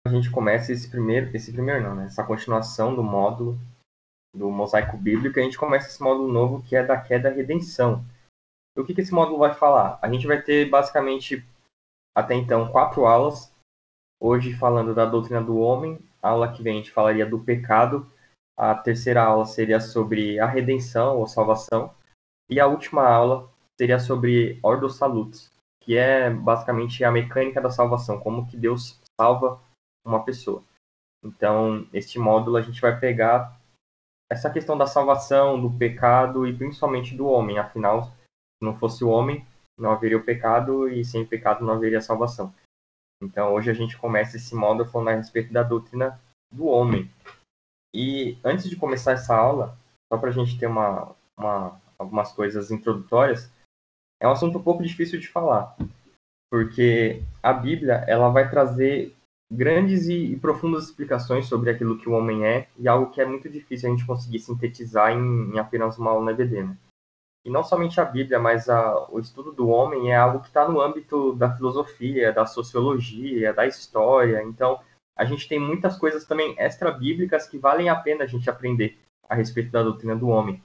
a gente começa esse primeiro não, né? Essa continuação do módulo do mosaico bíblico, a gente começa esse módulo novo que é da queda e redenção. E o que esse módulo vai falar? A gente vai ter basicamente até então 4 aulas. Hoje falando da doutrina do homem, a aula que vem a gente falaria do pecado, a terceira aula seria sobre a redenção ou salvação, e a última aula seria sobre Ordo Salutis, que é basicamente a mecânica da salvação, como que Deus salva uma pessoa. Então, este módulo a gente vai pegar essa questão da salvação, do pecado e principalmente do homem. Afinal, se não fosse o homem, não haveria o pecado e sem pecado não haveria salvação. Então, hoje a gente começa esse módulo falando a respeito da doutrina do homem. E antes de começar essa aula, só para a gente ter algumas coisas introdutórias, é um assunto um pouco difícil de falar, porque a Bíblia ela vai trazer grandes e profundas explicações sobre aquilo que o homem é, e algo que é muito difícil a gente conseguir sintetizar em apenas uma aula na EBD, né? E não somente a Bíblia, mas o estudo do homem é algo que está no âmbito da filosofia, da sociologia, da história. Então, a gente tem muitas coisas também extra-bíblicas que valem a pena a gente aprender a respeito da doutrina do homem.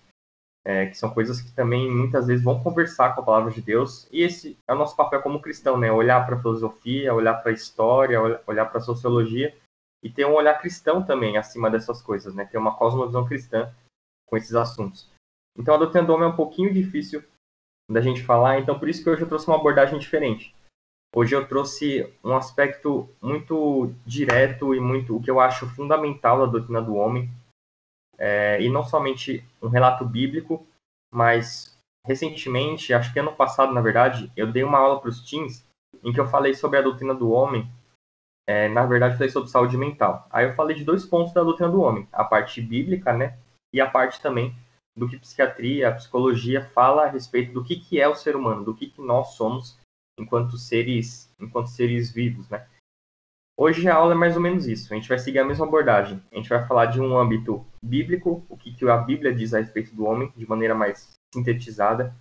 Que são coisas que também muitas vezes vão conversar com a palavra de Deus. E esse é o nosso papel como cristão, né? Olhar para a filosofia, olhar para a história, olhar para a sociologia e ter um olhar cristão também acima dessas coisas, né? Ter uma cosmovisão cristã com esses assuntos. Então, a doutrina do homem é um pouquinho difícil da gente falar, então por isso que hoje eu trouxe uma abordagem diferente. Hoje eu trouxe um aspecto muito direto e muito o que eu acho fundamental da doutrina do homem, e não somente um relato bíblico, mas recentemente, acho que ano passado, na verdade, eu dei uma aula para os teens em que eu falei sobre a doutrina do homem, na verdade, eu falei sobre saúde mental. Aí eu falei de 2 pontos da doutrina do homem, a parte bíblica, né, e a parte também do que psiquiatria, a psicologia fala a respeito do que é o ser humano, do que nós somos enquanto seres vivos, né? Hoje a aula é mais ou menos isso. A gente vai seguir a mesma abordagem. A gente vai falar de um âmbito bíblico, o que a Bíblia diz a respeito do homem, de maneira mais sintetizada.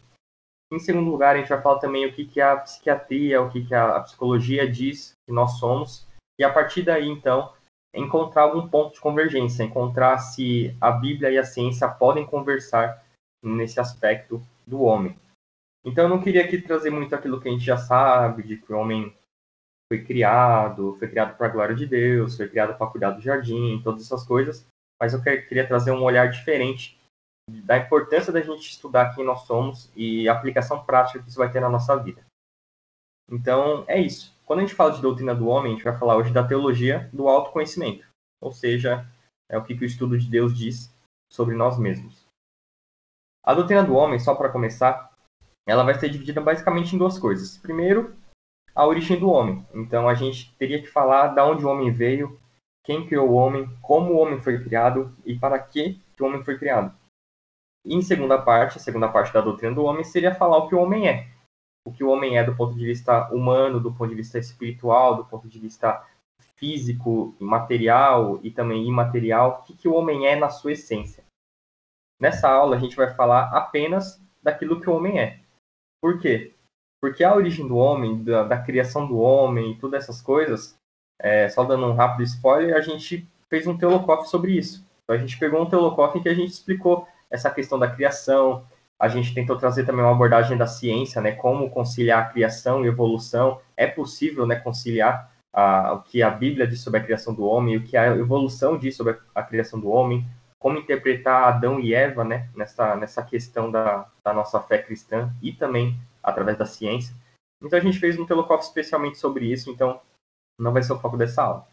Em segundo lugar, a gente vai falar também o que a psiquiatria, o que a psicologia diz que nós somos. E a partir daí, então, encontrar algum ponto de convergência, encontrar se a Bíblia e a ciência podem conversar nesse aspecto do homem. Então, eu não queria aqui trazer muito aquilo que a gente já sabe, de que o homem foi criado para a glória de Deus, foi criado para cuidar do jardim, todas essas coisas, mas eu queria trazer um olhar diferente da importância da gente estudar quem nós somos e a aplicação prática que isso vai ter na nossa vida. Então, é isso. Quando a gente fala de doutrina do homem, a gente vai falar hoje da teologia do autoconhecimento, ou seja, é o que o estudo de Deus diz sobre nós mesmos. A doutrina do homem, só para começar, ela vai ser dividida basicamente em 2 coisas. Primeiro, a origem do homem. Então, a gente teria que falar de onde o homem veio, quem criou o homem, como o homem foi criado e para que o homem foi criado. E em segunda parte, a segunda parte da doutrina do homem seria falar o que o homem é. O que o homem é do ponto de vista humano, do ponto de vista espiritual, do ponto de vista físico, material e também imaterial. O que o homem é na sua essência. Nessa aula, a gente vai falar apenas daquilo que o homem é. Por quê? Porque a origem do homem, da criação do homem e todas essas coisas, só dando um rápido spoiler, a gente fez um Teolocoff sobre isso. Então, a gente pegou um Teolocoff em que a gente explicou essa questão da criação, a gente tentou trazer também uma abordagem da ciência, né, como conciliar a criação e evolução. É possível, né, conciliar o que a Bíblia diz sobre a criação do homem, o que a evolução diz sobre a criação do homem, como interpretar Adão e Eva, né, nessa questão da nossa fé cristã e também através da ciência. Então a gente fez um Telocoff especialmente sobre isso, então não vai ser o foco dessa aula.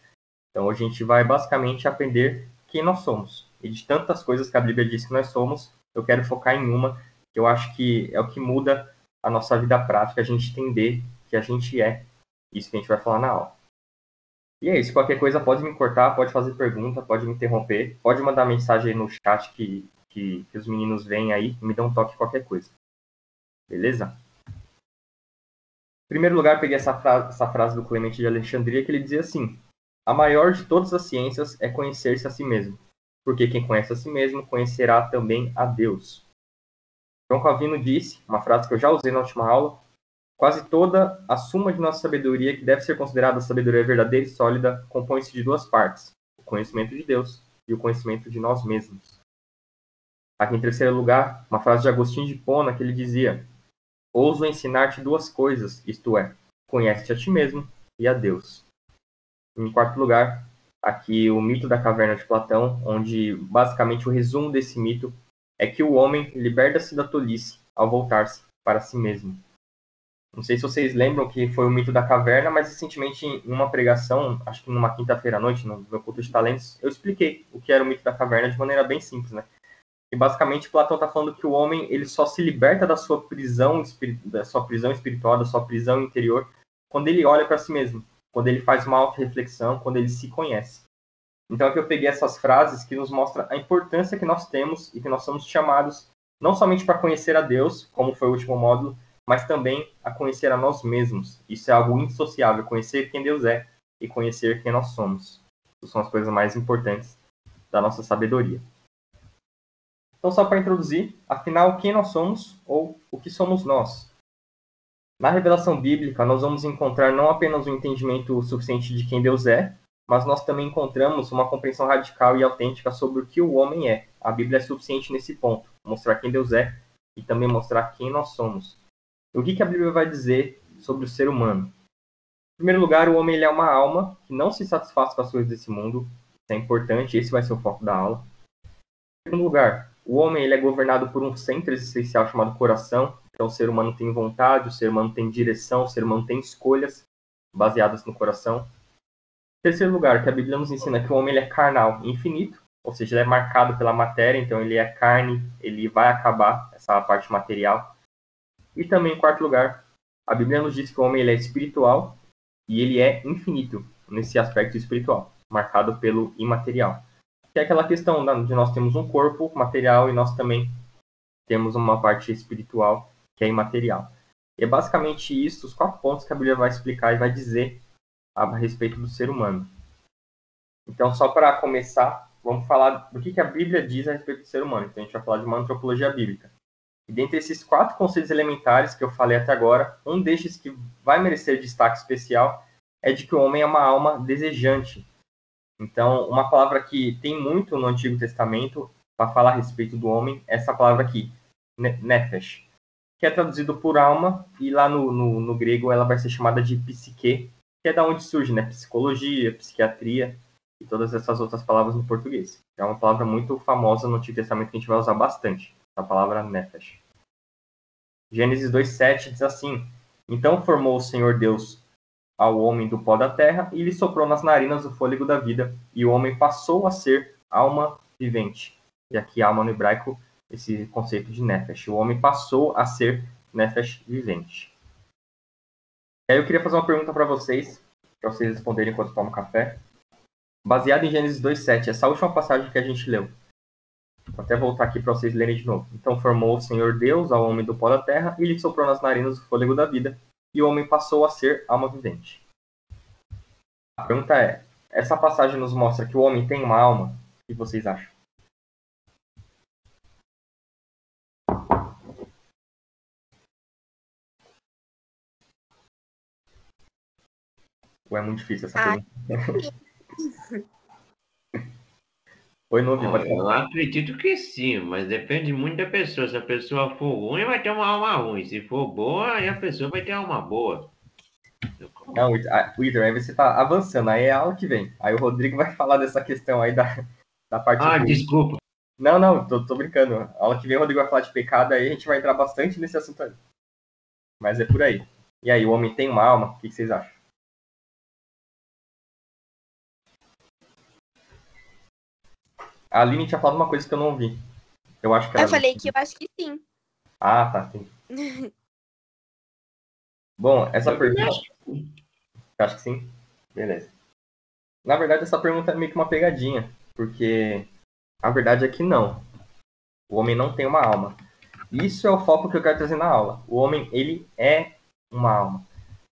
Então a gente vai basicamente aprender quem nós somos. E de tantas coisas que a Bíblia diz que nós somos, eu quero focar em uma que eu acho que é o que muda a nossa vida prática, a gente entender que a gente é. Isso que a gente vai falar na aula. E é isso, qualquer coisa pode me cortar, pode fazer pergunta, pode me interromper, pode mandar mensagem aí no chat que os meninos veem aí, me dão um toque qualquer coisa. Beleza? Em primeiro lugar, peguei essa frase do Clemente de Alexandria, que ele dizia assim: a maior de todas as ciências é conhecer-se a si mesmo, porque quem conhece a si mesmo conhecerá também a Deus. João Calvino disse, uma frase que eu já usei na última aula, Quase toda a suma de nossa sabedoria, que deve ser considerada a sabedoria verdadeira e sólida, compõe-se de duas partes: o conhecimento de Deus e o conhecimento de nós mesmos. Aqui em terceiro lugar, uma frase de Agostinho de Hipona que ele dizia: ouso ensinar-te duas coisas, isto é, conhece-te a ti mesmo e a Deus. Em quarto lugar, aqui o mito da caverna de Platão, onde basicamente o resumo desse mito é que o homem liberta-se da tolice ao voltar-se para si mesmo. Não sei se vocês lembram que foi o mito da caverna, mas recentemente em uma pregação, acho que numa quinta-feira à noite, no meu culto de talentos, eu expliquei o que era o mito da caverna de maneira bem simples, né? E basicamente Platão está falando que o homem ele só se liberta da sua prisão espiritual, da sua prisão interior, quando ele olha para si mesmo, quando ele faz uma auto-reflexão, quando ele se conhece. Então aqui eu peguei essas frases que nos mostram a importância que nós temos e que nós somos chamados não somente para conhecer a Deus, como foi o último módulo, mas também a conhecer a nós mesmos. Isso é algo indissociável, conhecer quem Deus é e conhecer quem nós somos. Isso são as coisas mais importantes da nossa sabedoria. Então, só para introduzir, afinal, quem nós somos ou o que somos nós? Na revelação bíblica, nós vamos encontrar não apenas um entendimento suficiente de quem Deus é, mas nós também encontramos uma compreensão radical e autêntica sobre o que o homem é. A Bíblia é suficiente nesse ponto, mostrar quem Deus é e também mostrar quem nós somos. O que a Bíblia vai dizer sobre o ser humano? Em primeiro lugar, o homem ele é uma alma que não se satisfaz com as coisas desse mundo. Isso é importante, esse vai ser o foco da aula. Em segundo lugar, o homem ele é governado por um centro existencial chamado coração. Então, o ser humano tem vontade, o ser humano tem direção, o ser humano tem escolhas baseadas no coração. Em terceiro lugar, que a Bíblia nos ensina que o homem ele é carnal e infinito, ou seja, ele é marcado pela matéria, então ele é carne, ele vai acabar essa parte material. E também, em quarto lugar, a Bíblia nos diz que o homem ele é espiritual e ele é infinito nesse aspecto espiritual, marcado pelo imaterial. Que é aquela questão de nós temos um corpo material e nós também temos uma parte espiritual que é imaterial. E é basicamente isso, os 4 pontos que a Bíblia vai explicar e vai dizer a respeito do ser humano. Então, só para começar, vamos falar do que a Bíblia diz a respeito do ser humano. Então, a gente vai falar de uma antropologia bíblica. E dentre esses 4 conceitos elementares que eu falei até agora, um destes que vai merecer destaque especial é de que o homem é uma alma desejante. Então, uma palavra que tem muito no Antigo Testamento para falar a respeito do homem é essa palavra aqui, nefesh, que é traduzido por alma, e lá no grego ela vai ser chamada de psique, que é da onde surge, né? Psicologia, psiquiatria e todas essas outras palavras no português. É uma palavra muito famosa no Antigo Testamento que a gente vai usar bastante, a palavra nefesh. Gênesis 2:7 diz assim: então formou o Senhor Deus ao homem do pó da terra e lhe soprou nas narinas o fôlego da vida, e o homem passou a ser alma vivente. E aqui alma no hebraico, esse conceito de nefesh. O homem passou a ser nefesh vivente. E aí eu queria fazer uma pergunta para vocês responderem enquanto tomam café. Baseado em Gênesis 2:7, essa última passagem que a gente leu. Vou até voltar aqui para vocês lerem de novo. Então formou o Senhor Deus ao homem do pó da terra e lhe soprou nas narinas o fôlego da vida, e o homem passou a ser alma vivente. A pergunta é, essa passagem nos mostra que o homem tem uma alma? O que vocês acham? Ou é muito difícil essa pergunta? Oi, Nubi, pode Eu falar. acredito que sim, mas depende muito da pessoa. Se a pessoa for ruim, vai ter uma alma ruim. Se for boa, aí a pessoa vai ter uma alma boa. Não, Wither, aí você tá avançando, aí é a aula que vem. Aí o Rodrigo vai falar dessa questão aí da parte Ah, ruim. desculpa. Não, tô brincando. A aula que vem o Rodrigo vai falar de pecado, aí a gente vai entrar bastante nesse assunto aí. Mas é por aí. E aí, o homem tem uma alma? O que vocês acham? A Aline tinha falado uma coisa que eu não ouvi. Eu acho que Eu ela... falei que eu acho que sim. Ah, tá, sim. Bom, essa Eu também pergunta... acho que sim. Eu acho que sim? Beleza. Na verdade, essa pergunta é meio que uma pegadinha, porque a verdade é que não. O homem não tem uma alma. Isso é o foco que eu quero trazer na aula. O homem, ele é uma alma.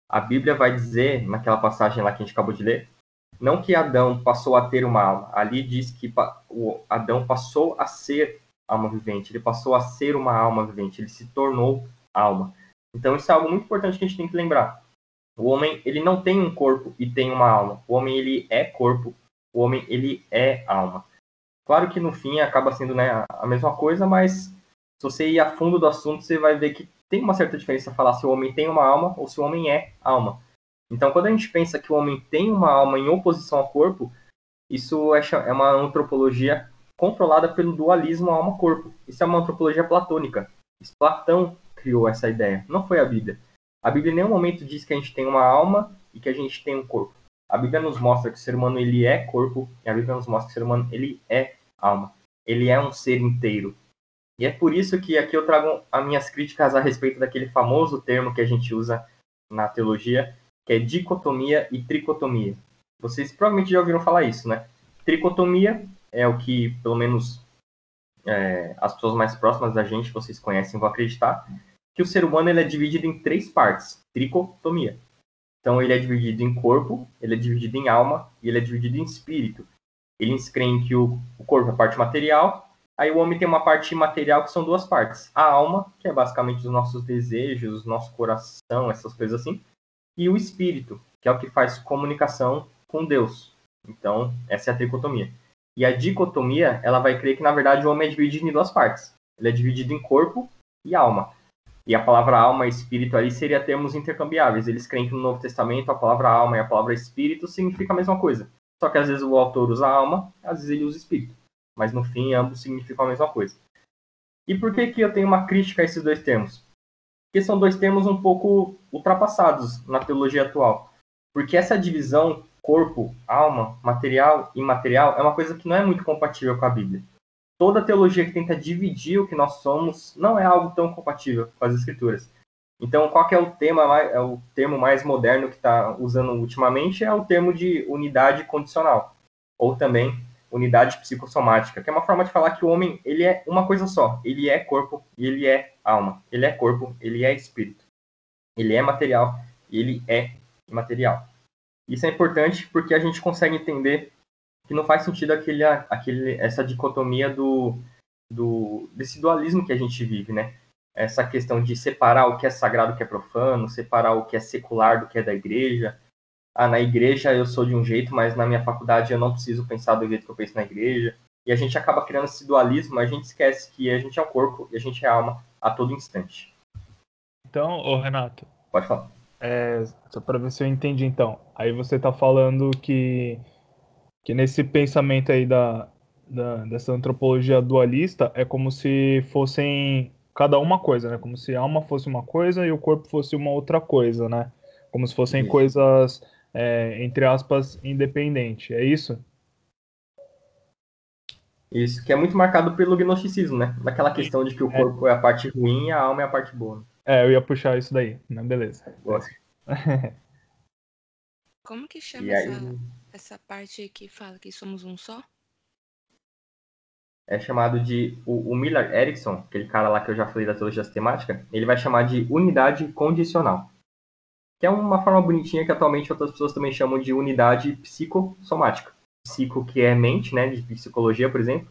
A Bíblia vai dizer, naquela passagem lá que a gente acabou de ler, não que Adão passou a ter uma alma. Ali diz que o Adão passou a ser alma vivente. Ele passou a ser uma alma vivente. Ele se tornou alma. Então isso é algo muito importante que a gente tem que lembrar. O homem, ele não tem um corpo e tem uma alma. O homem, ele é corpo. O homem, ele é alma. Claro que no fim acaba sendo, né, a mesma coisa, mas se você ir a fundo do assunto, você vai ver que tem uma certa diferença falar se o homem tem uma alma ou se o homem é alma. Então, quando a gente pensa que o homem tem uma alma em oposição ao corpo, isso é uma antropologia controlada pelo dualismo alma-corpo. Isso é uma antropologia platônica. Platão criou essa ideia, não foi a Bíblia. A Bíblia em nenhum momento diz que a gente tem uma alma e que a gente tem um corpo. A Bíblia nos mostra que o ser humano ele é corpo e a Bíblia nos mostra que o ser humano ele é alma. Ele é um ser inteiro. E é por isso que aqui eu trago as minhas críticas a respeito daquele famoso termo que a gente usa na teologia, que é dicotomia e tricotomia. Vocês provavelmente já ouviram falar isso, né? Tricotomia é o que, pelo menos, as pessoas mais próximas da gente, vocês conhecem, vão acreditar, que o ser humano ele é dividido em 3 partes. Tricotomia. Então, ele é dividido em corpo, ele é dividido em alma e ele é dividido em espírito. Eles creem que o corpo é a parte material, aí o homem tem uma parte imaterial que são 2 partes. A alma, que é basicamente os nossos desejos, nosso coração, essas coisas assim, e o espírito, que é o que faz comunicação com Deus. Então, essa é a tricotomia. E a dicotomia, ela vai crer que, na verdade, o homem é dividido em 2 partes. Ele é dividido em corpo e alma. E a palavra alma e espírito ali seria termos intercambiáveis. Eles creem que no Novo Testamento a palavra alma e a palavra espírito significam a mesma coisa. Só que às vezes o autor usa alma, às vezes ele usa espírito. Mas no fim, ambos significam a mesma coisa. E por que eu tenho uma crítica a esses 2 termos? Porque são 2 termos um pouco ultrapassados na teologia atual. Porque essa divisão corpo, alma, material e imaterial é uma coisa que não é muito compatível com a Bíblia. Toda teologia que tenta dividir o que nós somos não é algo tão compatível com as Escrituras. Então, qual que é o termo mais moderno que está usando ultimamente? É o termo de unidade condicional, ou também unidade psicossomática, que é uma forma de falar que o homem ele é uma coisa só. Ele é corpo e ele é alma. Ele é corpo, ele é espírito. Ele é material e ele é imaterial. Isso é importante porque a gente consegue entender que não faz sentido essa dicotomia desse dualismo que a gente vive, né? Essa questão de separar o que é sagrado do que é profano, separar o que é secular do que é da igreja. Na igreja eu sou de um jeito, mas na minha faculdade eu não preciso pensar do jeito que eu penso na igreja. E a gente acaba criando esse dualismo, a gente esquece que a gente é o corpo e a gente é a alma a todo instante. Então, ô Renato, Pode falar. só para ver se eu entendi então. Aí você tá falando que nesse pensamento aí dessa antropologia dualista é como se fossem cada uma coisa, né? Como se a alma fosse uma coisa e o corpo fosse uma outra coisa, né? Como se fossem Isso. coisas, entre aspas, independentes. É isso? Isso, que é muito marcado pelo gnosticismo, né? Daquela questão de que o É, corpo é a parte ruim e a alma é a parte boa. eu ia puxar isso daí, né? Beleza. Gosto. Como que chama E aí essa parte que fala que somos um só? é chamado de... O Miller Erickson, aquele cara lá que eu já falei da teologia sistemática, ele vai chamar de unidade condicional. Que é uma forma bonitinha que atualmente outras pessoas também chamam de unidade psicossomática. Psico, que é mente, né? De psicologia, por exemplo.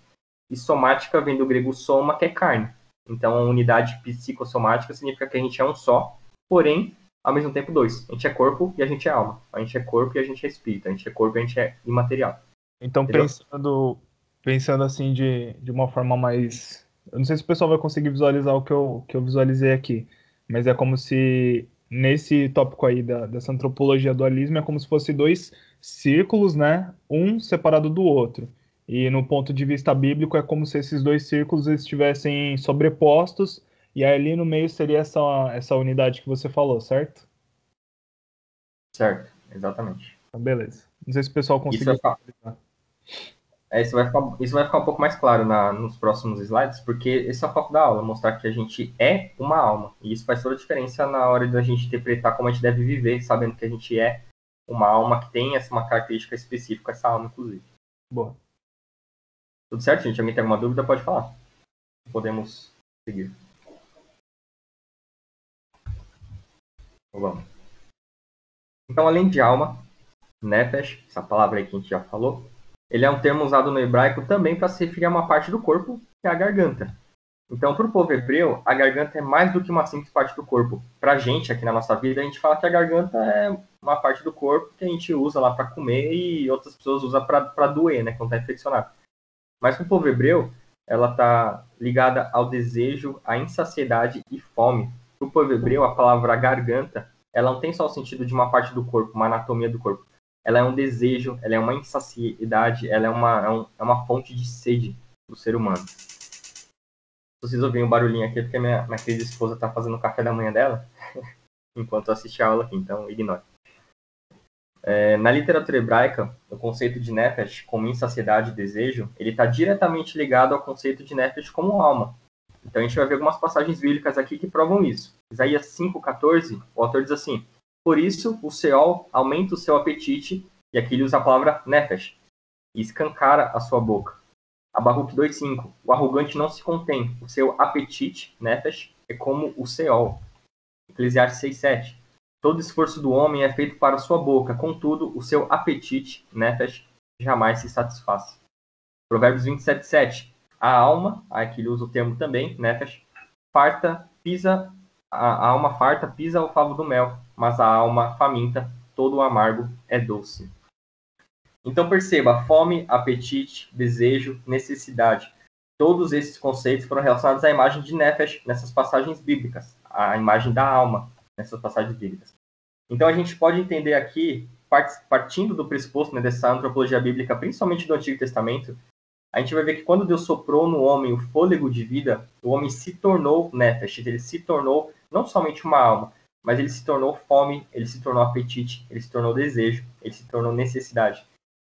E somática vem do grego soma, que é carne. Então, a unidade psicossomática significa que a gente é um só, porém, ao mesmo tempo 2. A gente é corpo e a gente é alma. A gente é corpo e a gente é espírito. A gente é corpo e a gente é imaterial. Então, Entendeu? pensando assim de uma forma mais. Eu não sei se o pessoal vai conseguir visualizar o que eu visualizei aqui, mas é como se nesse tópico aí dessa antropologia dualismo é como se fosse 2 círculos, né? Um separado do outro. E no ponto de vista bíblico é como se esses 2 círculos estivessem sobrepostos, e aí ali no meio seria essa unidade que você falou, certo? Certo, exatamente. Então, beleza. Não sei se o pessoal Isso conseguiu vai visualizar. isso vai ficar um pouco mais claro nos próximos slides, porque esse é o foco da aula, mostrar que a gente é uma alma. E isso faz toda a diferença na hora da gente interpretar como a gente deve viver, sabendo que a gente é uma alma que tem uma característica específica, essa alma, inclusive. Boa. Tudo certo, gente? Alguém tem alguma dúvida, pode falar. Podemos seguir. Vamos. Então, além de alma, nefesh, essa palavra aí que a gente já falou, ele é um termo usado no hebraico também para se referir a uma parte do corpo, que é a garganta. Então, para o povo hebreu, a garganta é mais do que uma simples parte do corpo. Para a gente, aqui na nossa vida, a gente fala que a garganta é uma parte do corpo que a gente usa lá para comer e outras pessoas usam para doer, né, quando está infeccionado. Mas para o povo hebreu, ela está ligada ao desejo, à insaciedade e fome. Para o povo hebreu, a palavra garganta, ela não tem só o sentido de uma parte do corpo, uma anatomia do corpo. Ela é um desejo, ela é uma insaciedade, ela é uma fonte de sede do ser humano. Se vocês ouvirem um barulhinho aqui, é porque minha querida esposa está fazendo o café da manhã dela, enquanto eu assisto a aula aqui, então ignore. Na literatura hebraica, o conceito de nefesh, como insaciedade e desejo, ele está diretamente ligado ao conceito de nefesh como alma. Então a gente vai ver algumas passagens bíblicas aqui que provam isso. Isaías 5,14, o autor diz assim: por isso o Seol aumenta o seu apetite, e aqui ele usa a palavra nefesh, e escancara a sua boca. Abacuque 2,5. O arrogante não se contém. O seu apetite, nefesh, é como o Seol. Eclesiastes 6,7. Todo esforço do homem é feito para sua boca, contudo, o seu apetite, nefesh, jamais se satisfaz. Provérbios 27,7. A alma, aqui ele usa o termo também, nefesh, a alma farta pisa o favo do mel, mas a alma faminta, todo o amargo é doce. Então perceba, fome, apetite, desejo, necessidade. Todos esses conceitos foram relacionados à imagem de Nefesh nessas passagens bíblicas, a imagem da alma nessas passagens bíblicas. Então a gente pode entender aqui, partindo do pressuposto, né, dessa antropologia bíblica, principalmente do Antigo Testamento, a gente vai ver que quando Deus soprou no homem o fôlego de vida, o homem se tornou Nefesh, ele se tornou não somente uma alma, mas ele se tornou fome, ele se tornou apetite, ele se tornou desejo, ele se tornou necessidade.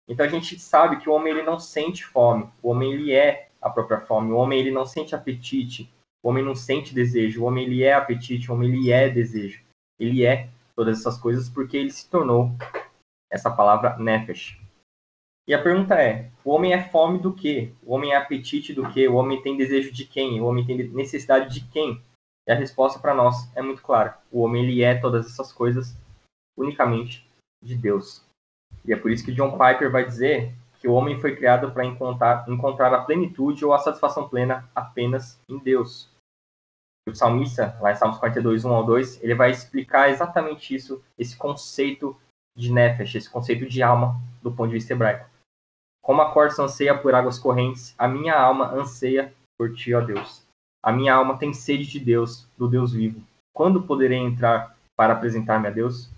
Então a gente sabe que o homem ele não sente fome, o homem ele é a própria fome, o homem ele não sente apetite, o homem não sente desejo, o homem ele é apetite, o homem ele é desejo, ele é todas essas coisas porque ele se tornou essa palavra nefesh. E a pergunta é, o homem é fome do quê? O homem é apetite do quê? O homem tem desejo de quem? O homem tem necessidade de quem? E a resposta para nós é muito clara, o homem ele é todas essas coisas unicamente de Deus. E é por isso que John Piper vai dizer que o homem foi criado para encontrar a plenitude ou a satisfação plena apenas em Deus. O salmista, lá em Salmos 42, 1 ao 2, ele vai explicar exatamente isso, esse conceito de nefesh, esse conceito de alma do ponto de vista hebraico. Como a corça anseia por águas correntes, a minha alma anseia por ti, ó Deus. A minha alma tem sede de Deus, do Deus vivo. Quando poderei entrar para apresentar-me a Deus?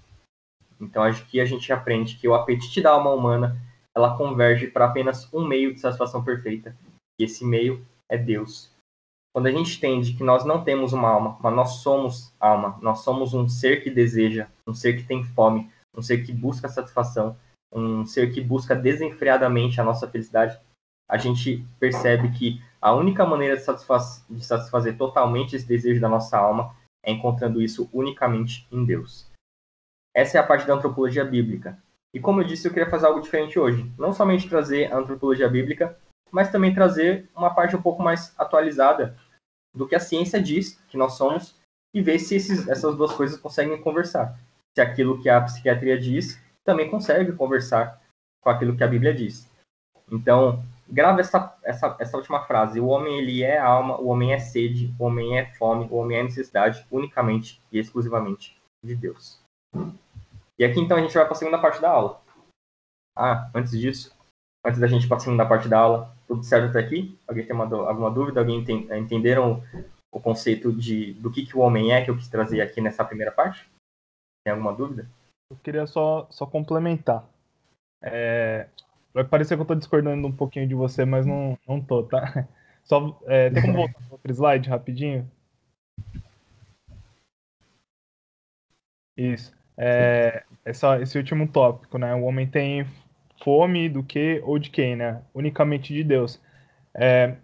Então, aqui a gente aprende que o apetite da alma humana, ela converge para apenas um meio de satisfação perfeita. E esse meio é Deus. Quando a gente entende que nós não temos uma alma, mas nós somos alma, nós somos um ser que deseja, um ser que tem fome, um ser que busca satisfação, um ser que busca desenfreadamente a nossa felicidade, a gente percebe que a única maneira de satisfazer totalmente esse desejo da nossa alma é encontrando isso unicamente em Deus. Essa é a parte da antropologia bíblica. E como eu disse, eu queria fazer algo diferente hoje. Não somente trazer a antropologia bíblica, mas também trazer uma parte um pouco mais atualizada do que a ciência diz que nós somos e ver se essas duas coisas conseguem conversar. Se aquilo que a psiquiatria diz também consegue conversar com aquilo que a Bíblia diz. Então, grava essa última frase. O homem ele é alma, o homem é sede, o homem é fome, o homem é necessidade unicamente e exclusivamente de Deus. E aqui, então, a gente vai para a segunda parte da aula. Antes disso, antes da gente ir para a segunda parte da aula, tudo certo até aqui? Alguém tem alguma dúvida? Alguém entenderam o conceito do que o homem é que eu quis trazer aqui nessa primeira parte? Tem alguma dúvida? Eu queria só complementar. Vai parecer que eu estou discordando um pouquinho de você, mas não tô, tá? Tem como voltar para outro slide rapidinho? Isso. Esse último tópico, né? O homem tem fome do que ou de quem, né? Unicamente de Deus.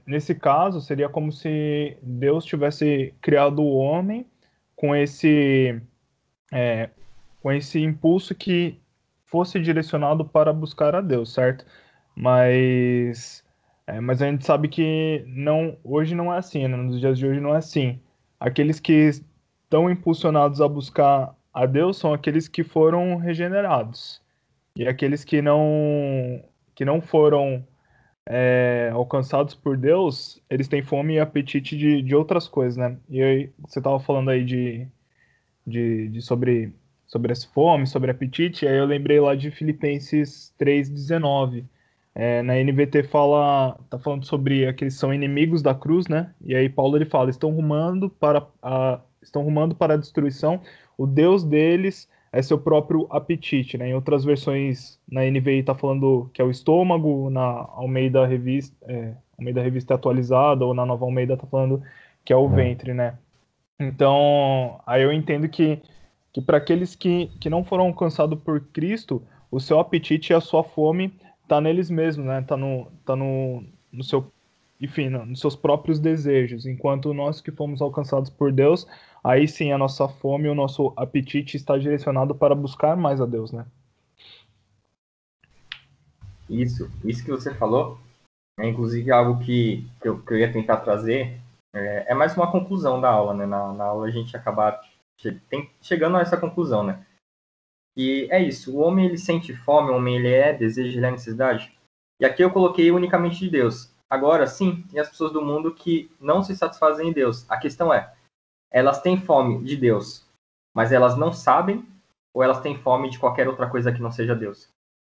Nesse caso, seria como se Deus tivesse criado o homem com esse impulso que fosse direcionado para buscar a Deus, certo? Mas a gente sabe que hoje não é assim, né? Nos dias de hoje não é assim. Aqueles que estão impulsionados a buscar a Deus são aqueles que foram regenerados. E aqueles que não foram alcançados por Deus, eles têm fome e apetite de outras coisas, né? E aí, você estava falando aí sobre essa fome, sobre apetite, aí eu lembrei lá de Filipenses 3,19. Na NVT tá falando sobre aqueles que são inimigos da cruz, né? E aí Paulo ele fala, estão rumando para a destruição, o Deus deles é seu próprio apetite, né? Em outras versões, na NVI tá falando que é o estômago, na Almeida Revista Atualizada, ou na Nova Almeida tá falando que é o ventre, né? Então, aí eu entendo que para aqueles que não foram alcançados por Cristo, o seu apetite e a sua fome tá neles mesmos, né? No seu, enfim, nos seus próprios desejos. Enquanto nós que fomos alcançados por Deus, aí sim a nossa fome e o nosso apetite está direcionado para buscar mais a Deus, né? Isso que você falou é inclusive algo que eu ia tentar trazer. É mais uma conclusão da aula, né? Na aula a gente acaba chegando a essa conclusão, né? E é isso, o homem ele sente fome, o homem ele desejo, ele é necessidade. E aqui eu coloquei unicamente de Deus. Agora, sim, tem as pessoas do mundo que não se satisfazem em Deus. A questão é, elas têm fome de Deus, mas elas não sabem, ou elas têm fome de qualquer outra coisa que não seja Deus.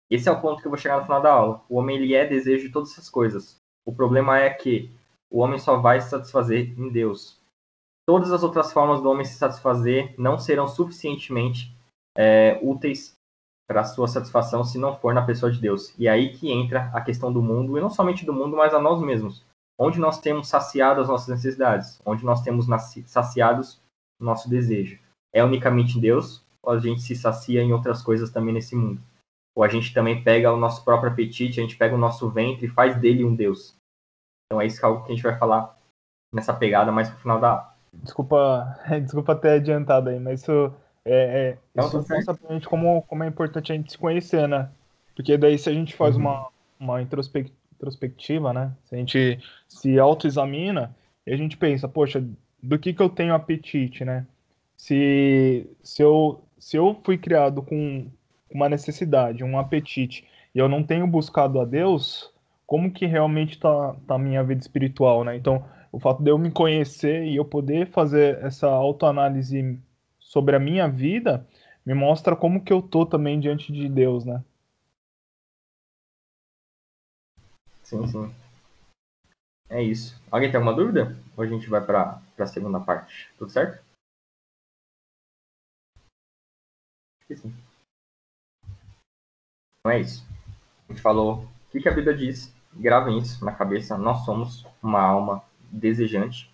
Esse é o ponto que eu vou chegar no final da aula. O homem ele desejo de todas essas coisas. O problema é que o homem só vai se satisfazer em Deus. Todas as outras formas do homem se satisfazer não serão suficientemente úteis para a sua satisfação se não for na pessoa de Deus. E aí que entra a questão do mundo, e não somente do mundo, mas a nós mesmos. Onde nós temos saciado as nossas necessidades, onde nós temos saciados o nosso desejo. É unicamente em Deus, ou a gente se sacia em outras coisas também nesse mundo? Ou a gente também pega o nosso próprio apetite, a gente pega o nosso ventre e faz dele um Deus? Então é isso que é algo que a gente vai falar nessa pegada mais pro final da aula. Desculpa ter adiantado aí, mas Então, isso tá certo. mostra pra gente como é importante a gente se conhecer, né? Porque daí se a gente faz uma introspectiva, né? Se a gente se autoexamina e a gente pensa, poxa, do que eu tenho apetite, né? Se eu fui criado com uma necessidade, um apetite, e eu não tenho buscado a Deus, como que realmente tá a minha vida espiritual, né? Então, o fato de eu me conhecer e eu poder fazer essa autoanálise sobre a minha vida me mostra como que eu tô também diante de Deus, né? Sim, sim. É isso. Alguém tem alguma dúvida? Ou a gente vai para a segunda parte? Tudo certo? Acho que sim. Então é isso. A gente falou o que a Bíblia diz. Gravem isso na cabeça. Nós somos uma alma desejante.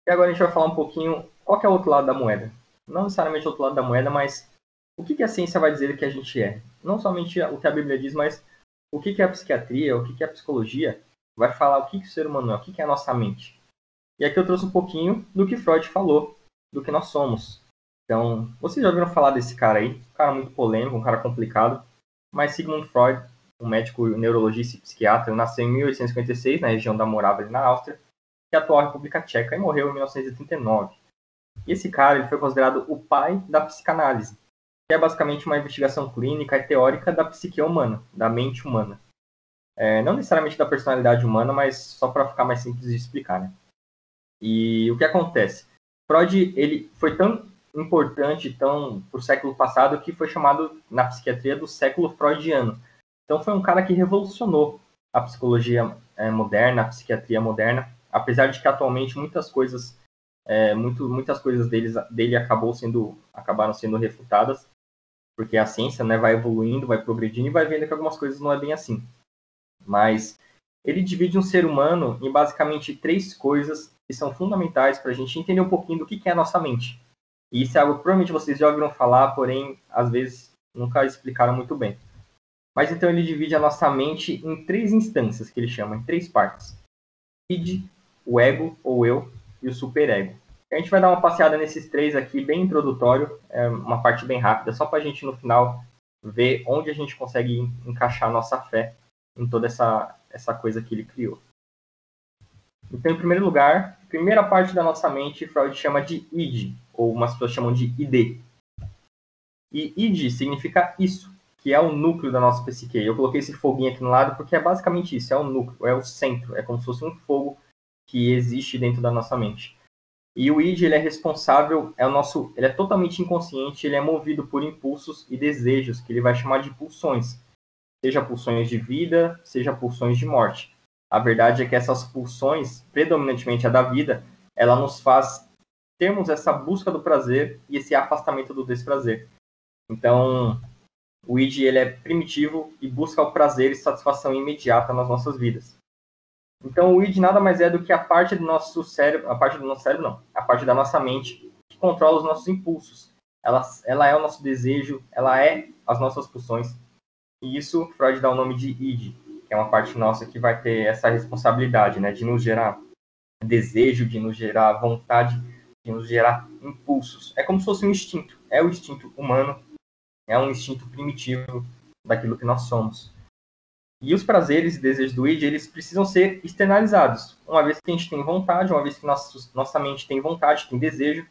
E agora a gente vai falar um pouquinho qual que é o outro lado da moeda. Não necessariamente o outro lado da moeda, mas o que a ciência vai dizer que a gente é. Não somente o que a Bíblia diz, mas o que a psiquiatria, o que a psicologia vai falar, o que o ser humano é, o que é a nossa mente. E aqui eu trouxe um pouquinho do que Freud falou, do que nós somos. Então, vocês já ouviram falar desse cara aí? Um cara muito polêmico, um cara complicado. Mas Sigmund Freud, um médico neurologista e psiquiatra, nasceu em 1856, na região da Morávia, na Áustria, que é a atual República Tcheca, e morreu em 1939. E esse cara ele foi considerado o pai da psicanálise, que é basicamente uma investigação clínica e teórica da psique humana, da mente humana. Não necessariamente da personalidade humana, mas só para ficar mais simples de explicar, né? E o que acontece? Freud ele foi tão importante para o século passado que foi chamado na psiquiatria do século freudiano. Então foi um cara que revolucionou a psicologia moderna, a psiquiatria moderna, apesar de que atualmente muitas coisas dele acabaram sendo refutadas, porque a ciência, né, vai evoluindo, vai progredindo e vai vendo que algumas coisas não é bem assim. Mas ele divide um ser humano em basicamente 3 coisas que são fundamentais para a gente entender um pouquinho do que é a nossa mente. E isso é algo que provavelmente vocês já ouviram falar, porém, às vezes, nunca explicaram muito bem. Mas então ele divide a nossa mente em 3 instâncias, que ele chama, em 3 partes. O id, o ego, ou eu, e o superego. A gente vai dar uma passeada nesses 3 aqui, bem introdutório, uma parte bem rápida, só para a gente, no final, ver onde a gente consegue encaixar a nossa fé em toda essa coisa que ele criou. Então, em primeiro lugar, primeira parte da nossa mente, Freud chama de id, ou umas pessoas chamam de id. E id significa isso, que é o núcleo da nossa psique. Eu coloquei esse foguinho aqui no lado porque é basicamente isso, é o núcleo, é o centro, é como se fosse um fogo que existe dentro da nossa mente. E o id, ele é responsável, ele é totalmente inconsciente, ele é movido por impulsos e desejos, que ele vai chamar de pulsões. Seja pulsões de vida, seja pulsões de morte. A verdade é que essas pulsões, predominantemente a da vida, ela nos faz termos essa busca do prazer e esse afastamento do desprazer. Então, o id, ele é primitivo e busca o prazer e satisfação imediata nas nossas vidas. Então, o id nada mais é do que a parte do nosso cérebro, a parte da nossa mente que controla os nossos impulsos. Ela é o nosso desejo, ela é as nossas pulsões. E isso Freud dá o nome de id, que é uma parte nossa que vai ter essa responsabilidade, né, de nos gerar desejo, de nos gerar vontade, de nos gerar impulsos. É como se fosse um instinto. É o instinto humano, é um instinto primitivo daquilo que nós somos. E os prazeres e desejos do id, eles precisam ser externalizados. Uma vez que a gente tem vontade, uma vez que nossa mente tem vontade, tem desejo,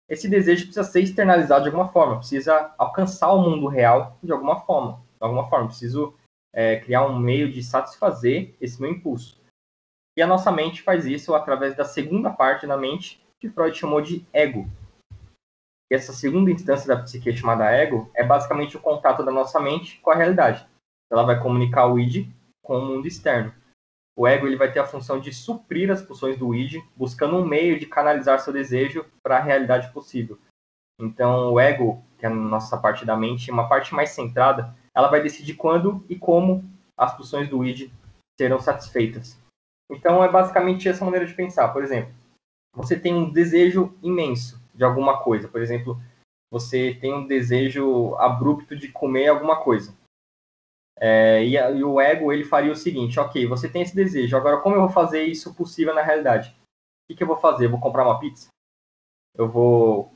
esse desejo precisa ser externalizado de alguma forma, precisa alcançar o mundo real de alguma forma. Preciso criar um meio de satisfazer esse meu impulso. E a nossa mente faz isso através da segunda parte da mente, que Freud chamou de ego. E essa segunda instância da psique, chamada ego, é basicamente o contato da nossa mente com a realidade. Ela vai comunicar o id com o mundo externo. O ego, ele vai ter a função de suprir as pulsões do id, buscando um meio de canalizar seu desejo para a realidade possível. Então, o ego, que é a nossa parte da mente, uma parte mais centrada, ela vai decidir quando e como as pulsões do id serão satisfeitas. Então, é basicamente essa maneira de pensar. Por exemplo, você tem um desejo imenso de alguma coisa. Por exemplo, você tem um desejo abrupto de comer alguma coisa. E o ego, ele faria o seguinte: ok, você tem esse desejo, agora como eu vou fazer isso possível na realidade? O que eu vou fazer? Eu vou comprar uma pizza? Eu vou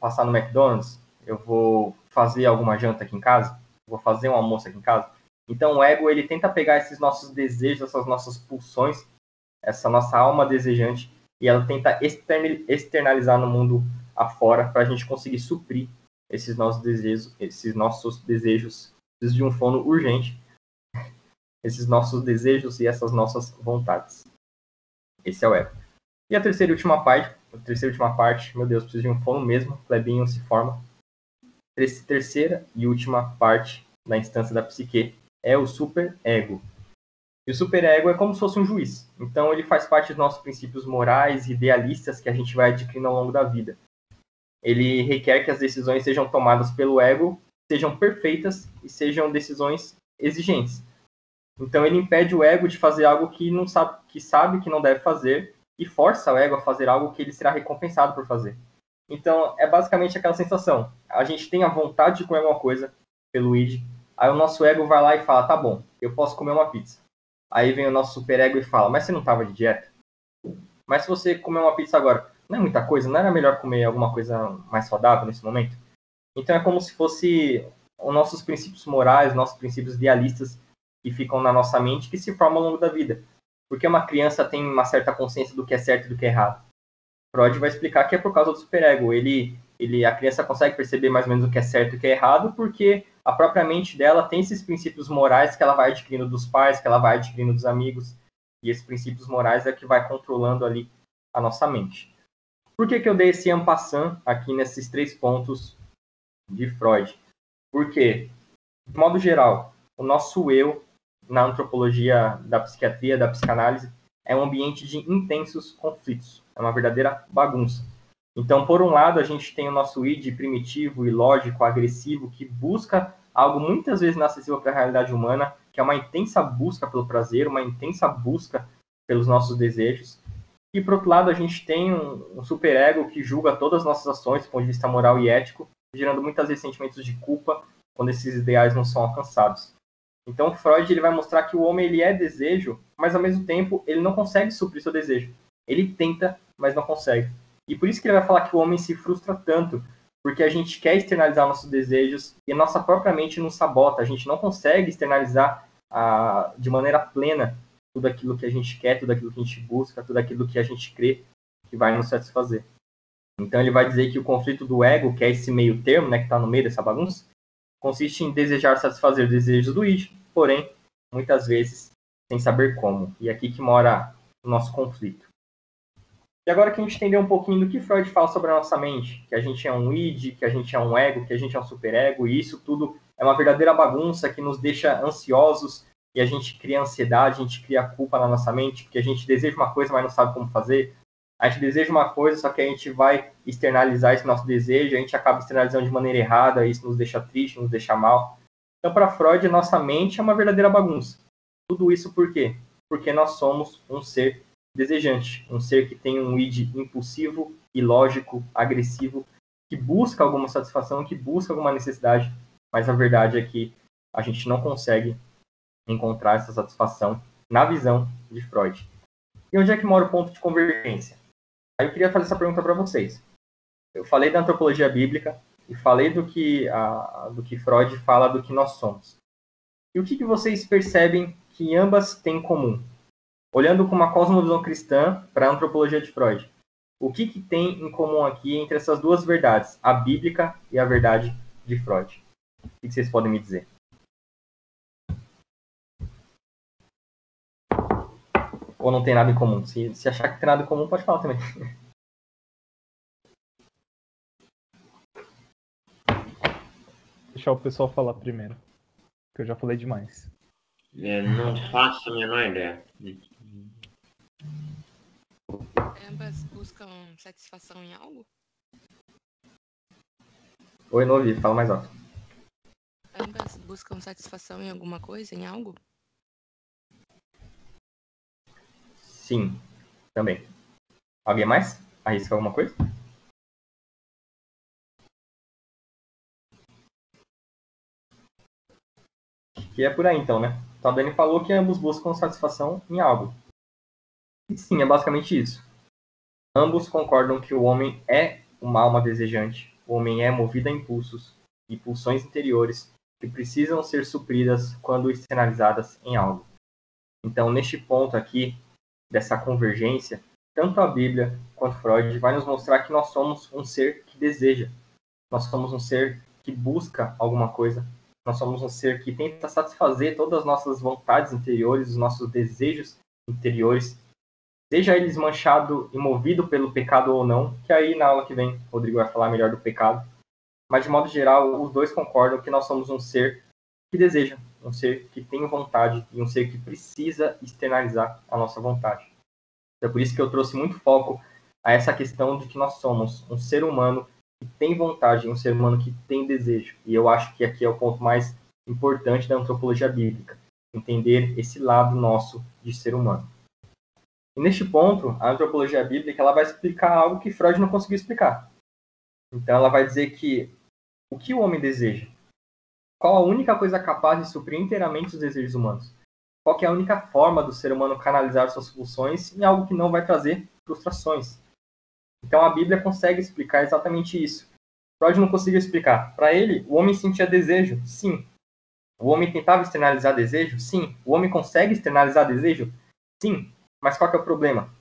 passar no McDonald's? Eu vou fazer alguma janta aqui em casa? Eu vou fazer um almoço aqui em casa? Então o ego, ele tenta pegar esses nossos desejos, essas nossas pulsões, essa nossa alma desejante, e ela tenta externalizar no mundo afora para a gente conseguir suprir esses nossos desejos, preciso de um fono urgente, esses nossos desejos e essas nossas vontades. Esse é o ego. E a terceira e última parte, meu Deus, preciso de um fono mesmo, Clebinho se forma. Terceira e última parte da instância da psique é o superego. E o superego é como se fosse um juiz. Então ele faz parte dos nossos princípios morais e idealistas que a gente vai adquirindo ao longo da vida. Ele requer que as decisões sejam tomadas pelo ego, sejam perfeitas e sejam decisões exigentes. Então ele impede o ego de fazer algo que sabe que não deve fazer e força o ego a fazer algo que ele será recompensado por fazer. Então é basicamente aquela sensação. A gente tem a vontade de comer alguma coisa pelo id, aí o nosso ego vai lá e fala: tá bom, eu posso comer uma pizza. Aí vem o nosso superego e fala: mas você não estava de dieta? Mas se você comer uma pizza agora, não é muita coisa? Não era melhor comer alguma coisa mais saudável nesse momento? Então é como se fosse os nossos princípios morais, nossos princípios idealistas que ficam na nossa mente, que se formam ao longo da vida. Porque uma criança tem uma certa consciência do que é certo e do que é errado. Freud vai explicar que é por causa do superego. A criança consegue perceber mais ou menos o que é certo e o que é errado, porque a própria mente dela tem esses princípios morais que ela vai adquirindo dos pais, que ela vai adquirindo dos amigos. E esses princípios morais é que vai controlando ali a nossa mente. Por que eu dei esse en passant aqui nesses 3 pontos de Freud? Porque, de modo geral, o nosso eu, na antropologia da psiquiatria, da psicanálise, é um ambiente de intensos conflitos. É uma verdadeira bagunça. Então, por um lado, a gente tem o nosso id primitivo, ilógico, agressivo, que busca algo muitas vezes inacessível para a realidade humana, que é uma intensa busca pelo prazer, uma intensa busca pelos nossos desejos. E, por outro lado, a gente tem um superego que julga todas as nossas ações do ponto de vista moral e ético, gerando muitas vezes sentimentos de culpa quando esses ideais não são alcançados. Então, Freud ele vai mostrar que o homem ele é desejo, mas, ao mesmo tempo, ele não consegue suprir seu desejo. Ele tenta, mas não consegue. E por isso que ele vai falar que o homem se frustra tanto, porque a gente quer externalizar nossos desejos e a nossa própria mente nos sabota. A gente não consegue externalizar de maneira plena tudo aquilo que a gente quer, tudo aquilo que a gente busca, tudo aquilo que a gente crê que vai nos satisfazer. Então ele vai dizer que o conflito do ego, que é esse meio termo, né, que está no meio dessa bagunça, consiste em desejar satisfazer os desejos do id, porém, muitas vezes, sem saber como. E é aqui que mora o nosso conflito. E agora que a gente entendeu um pouquinho do que Freud fala sobre a nossa mente, que a gente é um id, que a gente é um ego, que a gente é um superego, e isso tudo é uma verdadeira bagunça que nos deixa ansiosos, e a gente cria ansiedade, a gente cria culpa na nossa mente, porque a gente deseja uma coisa, mas não sabe como fazer. A gente deseja uma coisa, só que a gente vai externalizar esse nosso desejo, a gente acaba externalizando de maneira errada, isso nos deixa triste, nos deixa mal. Então, para Freud, nossa mente é uma verdadeira bagunça. Tudo isso por quê? Porque nós somos um ser desejante, um ser que tem um id impulsivo, ilógico, agressivo, que busca alguma satisfação, que busca alguma necessidade, mas a verdade é que a gente não consegue encontrar essa satisfação na visão de Freud. E onde é que mora o ponto de convergência? Aí eu queria fazer essa pergunta para vocês. Eu falei da antropologia bíblica e falei do que Freud fala do que nós somos. E o que vocês percebem que ambas têm em comum? Olhando com uma cosmovisão cristã para a antropologia de Freud, o que tem em comum aqui entre essas duas verdades, a bíblica e a verdade de Freud? O que vocês podem me dizer? Ou não tem nada em comum? Se achar que tem nada em comum, pode falar também. Deixar o pessoal falar primeiro, que eu já falei demais. Não faço a menor ideia. Ambas buscam satisfação em algo? Oi, não ouvi, fala mais alto. Ambas buscam satisfação em alguma coisa, em algo? Sim, também. Alguém mais? Arrisca alguma coisa? Que é por aí então, né? Então a Dani falou que ambos buscam satisfação em algo. E sim, é basicamente isso. Ambos concordam que o homem é uma alma desejante, o homem é movido a impulsos e pulsões interiores que precisam ser supridas quando externalizadas em algo. Então, neste ponto aqui, dessa convergência, tanto a Bíblia quanto Freud vai nos mostrar que nós somos um ser que deseja. Nós somos um ser que busca alguma coisa. Nós somos um ser que tenta satisfazer todas as nossas vontades interiores, os nossos desejos interiores, seja eles manchado e movido pelo pecado ou não, que aí na aula que vem o Rodrigo vai falar melhor do pecado. Mas de modo geral, os dois concordam que nós somos um ser que deseja, um ser que tem vontade e um ser que precisa externalizar a nossa vontade. É por isso que eu trouxe muito foco a essa questão de que nós somos um ser humano que tem vontade, um ser humano que tem desejo. E eu acho que aqui é o ponto mais importante da antropologia bíblica, entender esse lado nosso de ser humano. E neste ponto, a antropologia bíblica ela vai explicar algo que Freud não conseguiu explicar. Então ela vai dizer que o que o homem deseja? Qual a única coisa capaz de suprir inteiramente os desejos humanos? Qual que é a única forma do ser humano canalizar suas pulsões em algo que não vai trazer frustrações? Então a Bíblia consegue explicar exatamente isso. Freud não conseguiu explicar. Para ele, o homem sentia desejo? Sim. O homem tentava externalizar desejo? Sim. O homem consegue externalizar desejo? Sim. Mas qual que é o problema?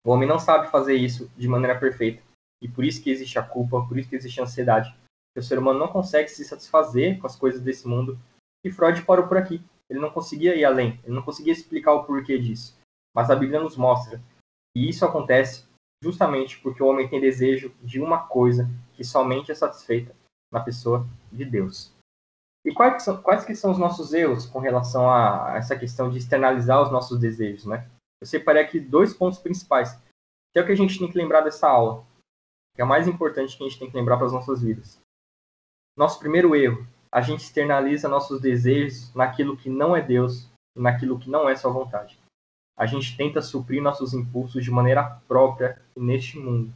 O homem não sabe fazer isso de maneira perfeita. E por isso que existe a culpa, por isso que existe a ansiedade. O ser humano não consegue se satisfazer com as coisas desse mundo. E Freud parou por aqui. Ele não conseguia ir além. Ele não conseguia explicar o porquê disso. Mas a Bíblia nos mostra. E isso acontece justamente porque o homem tem desejo de uma coisa que somente é satisfeita na pessoa de Deus. E quais que são os nossos erros com relação a essa questão de externalizar os nossos desejos, né? Eu separei aqui 2 pontos principais, que é o que a gente tem que lembrar dessa aula, que é o mais importante que a gente tem que lembrar para as nossas vidas. Nosso primeiro erro, a gente externaliza nossos desejos naquilo que não é Deus e naquilo que não é sua vontade. A gente tenta suprir nossos impulsos de maneira própria neste mundo.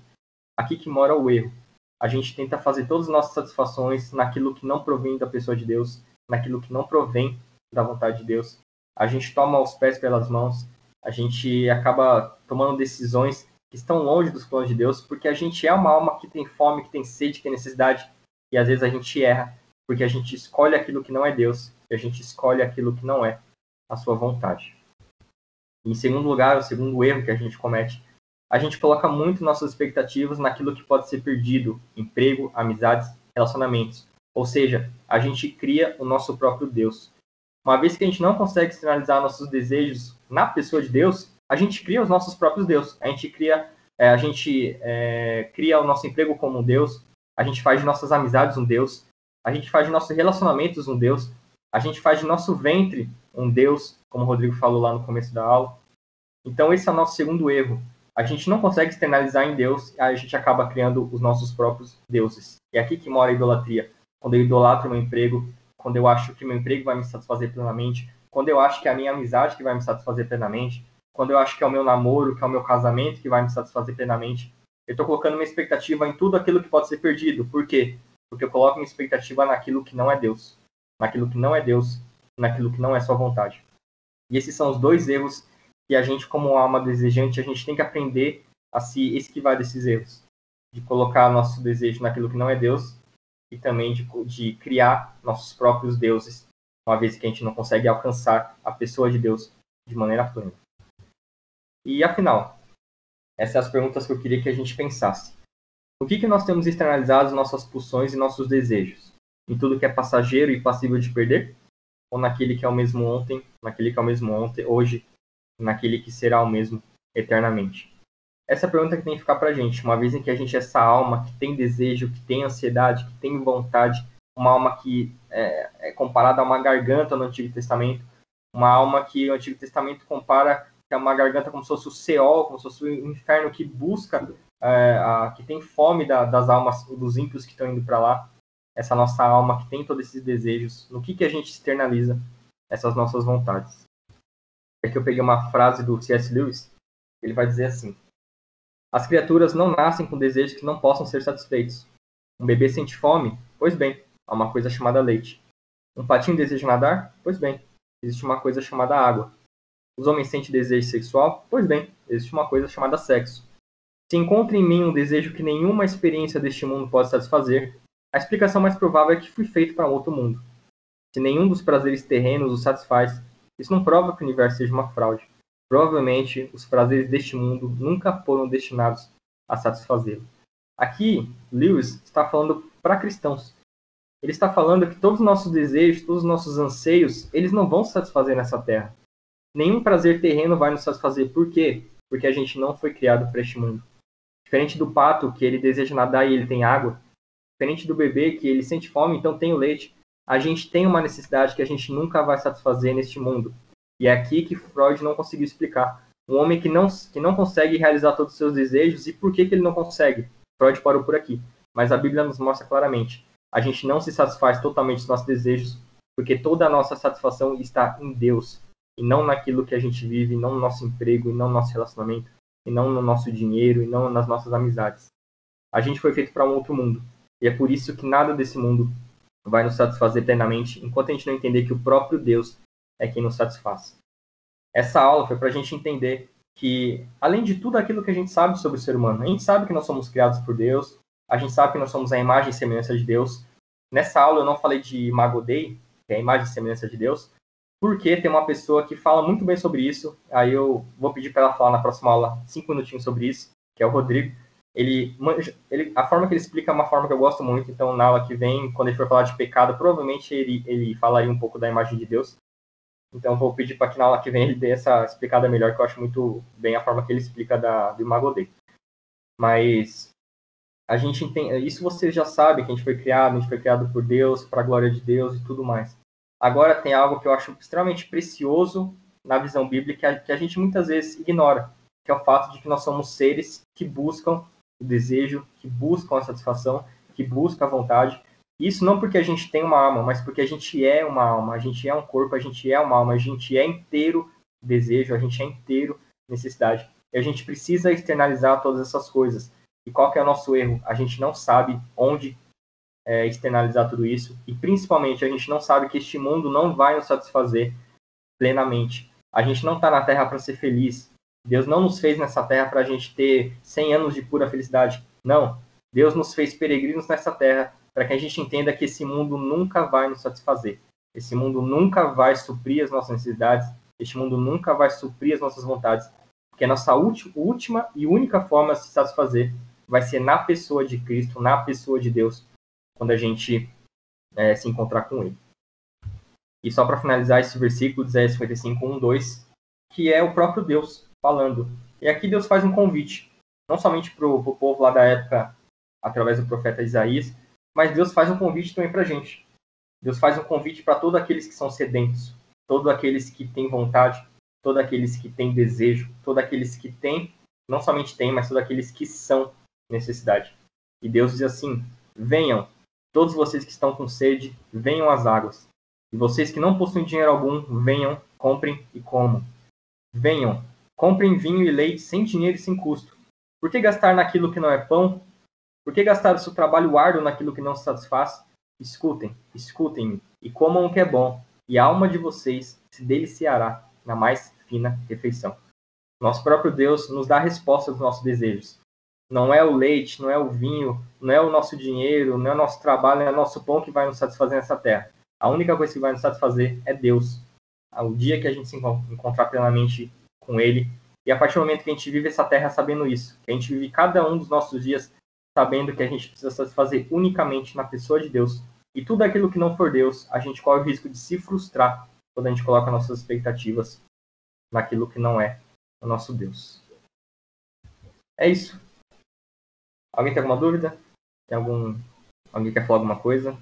Aqui que mora o erro. A gente tenta fazer todas as nossas satisfações naquilo que não provém da pessoa de Deus, naquilo que não provém da vontade de Deus. A gente toma os pés pelas mãos, a gente acaba tomando decisões que estão longe dos planos de Deus, porque a gente é uma alma que tem fome, que tem sede, que tem necessidade, e às vezes a gente erra, porque a gente escolhe aquilo que não é Deus, e a gente escolhe aquilo que não é a sua vontade. E, em segundo lugar, o segundo erro que a gente comete, a gente coloca muito nossas expectativas naquilo que pode ser perdido, emprego, amizades, relacionamentos. Ou seja, a gente cria o nosso próprio Deus. Uma vez que a gente não consegue externalizar nossos desejos na pessoa de Deus, a gente cria os nossos próprios deuses. A gente cria o nosso emprego como um Deus, a gente faz de nossas amizades um Deus, a gente faz de nossos relacionamentos um Deus, a gente faz de nosso ventre um Deus, como o Rodrigo falou lá no começo da aula. Então esse é o nosso segundo erro. A gente não consegue externalizar em Deus, a gente acaba criando os nossos próprios deuses. É aqui que mora a idolatria. Quando eu idolatro meu emprego, quando eu acho que meu emprego vai me satisfazer plenamente, quando eu acho que é a minha amizade que vai me satisfazer plenamente, quando eu acho que é o meu namoro, que é o meu casamento que vai me satisfazer plenamente, eu estou colocando minha expectativa em tudo aquilo que pode ser perdido. Por quê? Porque eu coloco minha expectativa naquilo que não é Deus. Naquilo que não é Deus, naquilo que não é sua vontade. E esses são os dois erros que a gente, como alma desejante, a gente tem que aprender a se esquivar desses erros. De colocar nosso desejo naquilo que não é Deus e também de criar nossos próprios deuses, uma vez que a gente não consegue alcançar a pessoa de Deus de maneira plena. E afinal, essas são as perguntas que eu queria que a gente pensasse. O que nós temos externalizado nossas pulsões e nossos desejos? Em tudo que é passageiro e passível de perder? Ou naquele que é o mesmo ontem, naquele que é o mesmo ontem, hoje, naquele que será o mesmo eternamente? Essa é a pergunta que tem que ficar pra gente, uma vez em que a gente é essa alma que tem desejo, que tem ansiedade, que tem vontade, uma alma que é comparada a uma garganta no Antigo Testamento, uma alma que o Antigo Testamento compara que é uma garganta como se fosse o Seol, como se fosse o inferno que busca, que tem fome das almas dos ímpios que estão indo para lá. Essa nossa alma que tem todos esses desejos, no que a gente externaliza essas nossas vontades? Aqui eu peguei uma frase do C.S. Lewis, ele vai dizer assim: as criaturas não nascem com desejos que não possam ser satisfeitos. Um bebê sente fome? Pois bem, há uma coisa chamada leite. Um patinho deseja nadar? Pois bem, existe uma coisa chamada água. Os homens sentem desejo sexual? Pois bem, existe uma coisa chamada sexo. Se encontra em mim um desejo que nenhuma experiência deste mundo pode satisfazer, a explicação mais provável é que fui feito para um outro mundo. Se nenhum dos prazeres terrenos o satisfaz, isso não prova que o universo seja uma fraude. Provavelmente, os prazeres deste mundo nunca foram destinados a satisfazê-lo. Aqui, Lewis está falando para cristãos. Ele está falando que todos os nossos desejos, todos os nossos anseios, eles não vão se satisfazer nessa terra. Nenhum prazer terreno vai nos satisfazer. Por quê? Porque a gente não foi criado para este mundo. Diferente do pato, que ele deseja nadar e ele tem água. Diferente do bebê, que ele sente fome, então tem o leite. A gente tem uma necessidade que a gente nunca vai satisfazer neste mundo. E é aqui que Freud não conseguiu explicar. Um homem que não consegue realizar todos os seus desejos, e por que ele não consegue? Freud parou por aqui. Mas a Bíblia nos mostra claramente. A gente não se satisfaz totalmente dos nossos desejos, porque toda a nossa satisfação está em Deus. E não naquilo que a gente vive, não no nosso emprego, e não no nosso relacionamento, e não no nosso dinheiro, e não nas nossas amizades. A gente foi feito para um outro mundo. E é por isso que nada desse mundo vai nos satisfazer plenamente, enquanto a gente não entender que o próprio Deus é quem nos satisfaz. Essa aula foi para a gente entender que, além de tudo aquilo que a gente sabe sobre o ser humano, a gente sabe que nós somos criados por Deus, a gente sabe que nós somos a imagem e semelhança de Deus. Nessa aula eu não falei de Imago Dei, que é a imagem e semelhança de Deus, porque tem uma pessoa que fala muito bem sobre isso. Aí eu vou pedir para ela falar na próxima aula 5 minutinhos sobre isso, que é o Rodrigo. A forma que ele explica é uma forma que eu gosto muito, então na aula que vem, quando ele for falar de pecado, provavelmente ele falaria um pouco da imagem de Deus. Então vou pedir para que na aula que vem ele dê essa explicada melhor, que eu acho muito bem a forma que ele explica do Imago Dei. Mas a gente entende, isso você já sabe, que a gente foi criado por Deus, para a glória de Deus e tudo mais. Agora tem algo que eu acho extremamente precioso na visão bíblica, que a gente muitas vezes ignora, que é o fato de que nós somos seres que buscam o desejo, que buscam a satisfação, que buscam a vontade. Isso não porque a gente tem uma alma, mas porque a gente é uma alma, a gente é um corpo, a gente é uma alma, a gente é inteiro desejo, a gente é inteiro necessidade. E a gente precisa externalizar todas essas coisas. E qual que é o nosso erro? A gente não sabe onde externalizar tudo isso, e principalmente a gente não sabe que este mundo não vai nos satisfazer plenamente. A gente não está na Terra para ser feliz. Deus não nos fez nessa Terra para a gente ter 100 anos de pura felicidade. Não. Deus nos fez peregrinos nessa Terra para que a gente entenda que esse mundo nunca vai nos satisfazer. Esse mundo nunca vai suprir as nossas necessidades. Este mundo nunca vai suprir as nossas vontades. Porque a nossa última e única forma de se satisfazer vai ser na pessoa de Cristo, na pessoa de Deus, quando a gente se encontrar com ele. E só para finalizar esse versículo, Isaías 55, 1, 2, que é o próprio Deus falando. E aqui Deus faz um convite, não somente para o povo lá da época, através do profeta Isaías, mas Deus faz um convite também para a gente. Deus faz um convite para todos aqueles que são sedentos, todos aqueles que têm vontade, todos aqueles que têm desejo, todos aqueles que têm, não somente têm, mas todos aqueles que são necessidade. E Deus diz assim: venham, todos vocês que estão com sede, venham às águas. E vocês que não possuem dinheiro algum, venham, comprem e comam. Venham, comprem vinho e leite sem dinheiro e sem custo. Por que gastar naquilo que não é pão? Por que gastar o seu trabalho árduo naquilo que não satisfaz? Escutem-me, e comam o que é bom, e a alma de vocês se deliciará na mais fina refeição. Nosso próprio Deus nos dá a resposta dos nossos desejos. Não é o leite, não é o vinho, não é o nosso dinheiro, não é o nosso trabalho, não é o nosso pão que vai nos satisfazer nessa terra. A única coisa que vai nos satisfazer é Deus. O dia que a gente se encontrar plenamente com Ele, e a partir do momento que a gente vive essa terra sabendo isso, que a gente vive cada um dos nossos dias sabendo que a gente precisa satisfazer unicamente na pessoa de Deus, e tudo aquilo que não for Deus, a gente corre o risco de se frustrar quando a gente coloca nossas expectativas naquilo que não é o nosso Deus. É isso. Alguém tem alguma dúvida? Alguém quer falar alguma coisa?